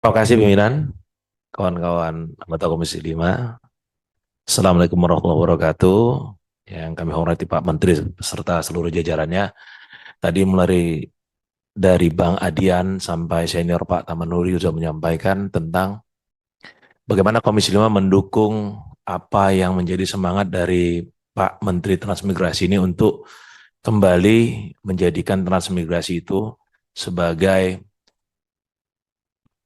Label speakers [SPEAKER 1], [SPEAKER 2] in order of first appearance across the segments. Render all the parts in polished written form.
[SPEAKER 1] Terima kasih pimpinan, kawan-kawan anggota Komisi 5. Assalamualaikum warahmatullahi wabarakatuh. Yang kami hormati Pak Menteri beserta seluruh jajarannya. Tadi mulai dari Bang Adian sampai senior Pak Tamanuri sudah menyampaikan tentang bagaimana Komisi 5 mendukung apa yang menjadi semangat dari Pak Menteri Transmigrasi ini untuk kembali menjadikan transmigrasi itu sebagai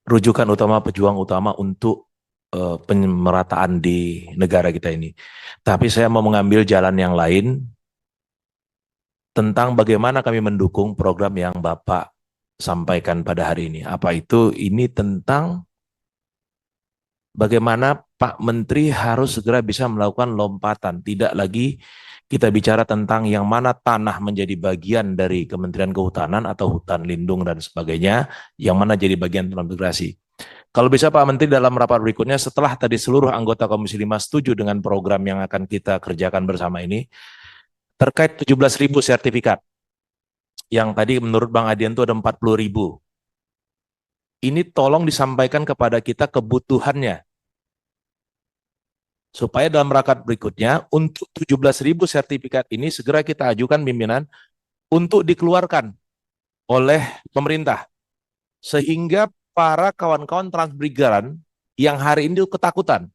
[SPEAKER 1] rujukan utama, pejuang utama untuk pemerataan di negara kita ini. Tapi saya mau mengambil jalan yang lain tentang bagaimana kami mendukung program yang Bapak sampaikan pada hari ini. Apa itu? Ini tentang bagaimana Pak Menteri harus segera bisa melakukan lompatan. Tidak lagi kita bicara tentang yang mana tanah menjadi bagian dari Kementerian Kehutanan atau hutan lindung dan sebagainya, yang mana jadi bagian transmigrasi. Kalau bisa Pak Menteri dalam rapat berikutnya setelah tadi seluruh anggota Komisi 5 setuju dengan program yang akan kita kerjakan bersama ini, terkait 17.000 sertifikat, yang tadi menurut Bang Adian itu ada 40.000. Ini tolong disampaikan kepada kita kebutuhannya, supaya dalam rapat berikutnya untuk 17.000 sertifikat ini segera kita ajukan pimpinan untuk dikeluarkan oleh pemerintah. Sehingga para kawan-kawan transmigran yang hari ini ketakutan.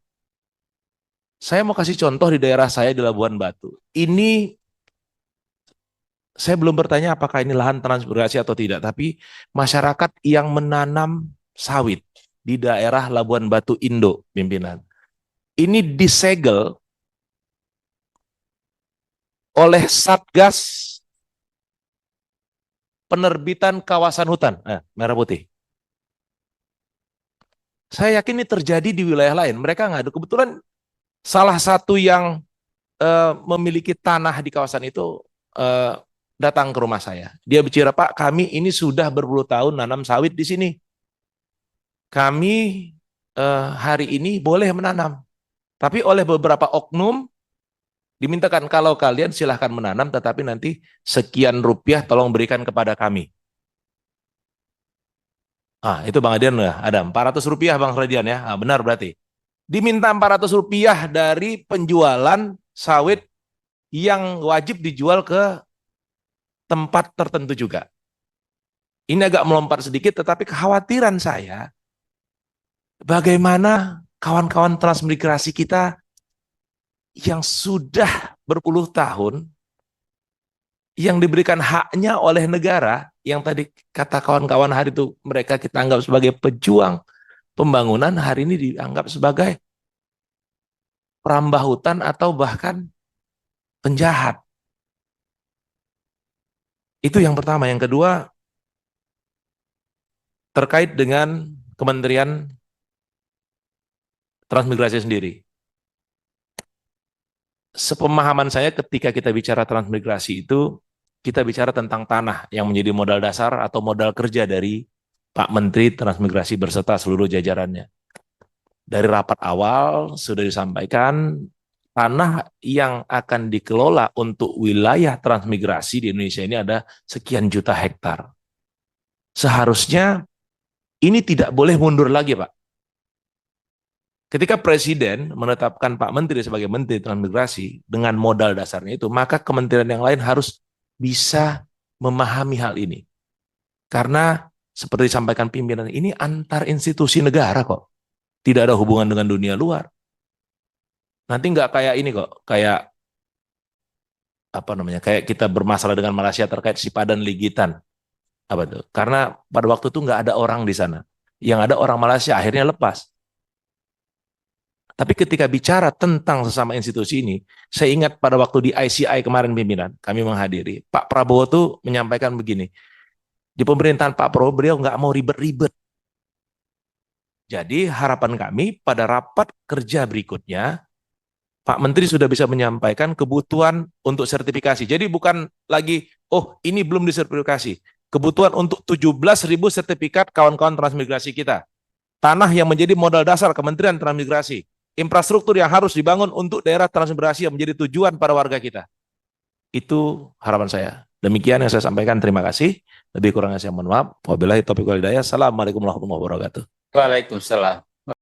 [SPEAKER 1] Saya mau kasih contoh di daerah saya di Labuan Batu. Ini saya belum bertanya apakah ini lahan transmigrasi atau tidak, tapi masyarakat yang menanam sawit di daerah Labuan Batu Indo, pimpinan. Ini disegel oleh Satgas Penerbitan Kawasan Hutan, merah putih. Saya yakin ini terjadi di wilayah lain. Mereka nggak ada. Kebetulan salah satu yang memiliki tanah di kawasan itu eh, datang ke rumah saya. Dia bicara, Pak, kami ini sudah berpuluh tahun nanam sawit di sini. Kami hari ini boleh menanam. Tapi oleh beberapa oknum dimintakan kalau kalian silahkan menanam, tetapi nanti sekian rupiah tolong berikan kepada kami. Itu Bang Adian ya, ada 400 rupiah Bang Radian ya, benar berarti. Diminta 400 rupiah dari penjualan sawit yang wajib dijual ke tempat tertentu juga. Ini agak melompat sedikit, tetapi kekhawatiran saya, bagaimana kawan-kawan transmigrasi kita yang sudah berpuluh tahun, yang diberikan haknya oleh negara, yang tadi kata kawan-kawan hari itu mereka kita anggap sebagai pejuang pembangunan, hari ini dianggap sebagai perambah hutan atau bahkan penjahat. Itu yang pertama. Yang kedua, terkait dengan Kementerian Transmigrasi sendiri. Sepemahaman saya ketika kita bicara transmigrasi itu, kita bicara tentang tanah yang menjadi modal dasar atau modal kerja dari Pak Menteri Transmigrasi berserta seluruh jajarannya. Dari rapat awal sudah disampaikan, tanah yang akan dikelola untuk wilayah transmigrasi di Indonesia ini ada sekian juta hektar. Seharusnya ini tidak boleh mundur lagi, Pak. Ketika Presiden menetapkan Pak Menteri sebagai Menteri Transmigrasi dengan modal dasarnya itu, maka kementerian yang lain harus bisa memahami hal ini. Karena seperti disampaikan pimpinan, ini antar institusi negara kok. Tidak ada hubungan dengan dunia luar. Nanti nggak kayak ini kok, kayak apa namanya, kayak kita bermasalah dengan Malaysia terkait Sipadan Ligitan. Apa tuh? Karena pada waktu itu nggak ada orang di sana. Yang ada orang Malaysia akhirnya lepas. Tapi ketika bicara tentang sesama institusi ini, saya ingat pada waktu di ICI kemarin pimpinan, kami menghadiri, Pak Prabowo tuh menyampaikan begini, di pemerintahan Pak Prabowo beliau nggak mau ribet-ribet. Jadi harapan kami pada rapat kerja berikutnya, Pak Menteri sudah bisa menyampaikan kebutuhan untuk sertifikasi. Jadi bukan lagi, oh ini belum disertifikasi. Kebutuhan untuk 17.000 sertifikat kawan-kawan transmigrasi kita. Tanah yang menjadi modal dasar Kementerian Transmigrasi. Infrastruktur yang harus dibangun untuk daerah transmigrasi yang menjadi tujuan para warga kita. Itu harapan saya. Demikian yang saya sampaikan. Terima kasih. Lebih kurangnya saya mohon maaf. Wabillahi taufiq wal hidayah. Assalamualaikum warahmatullahi wabarakatuh.
[SPEAKER 2] Waalaikumsalam.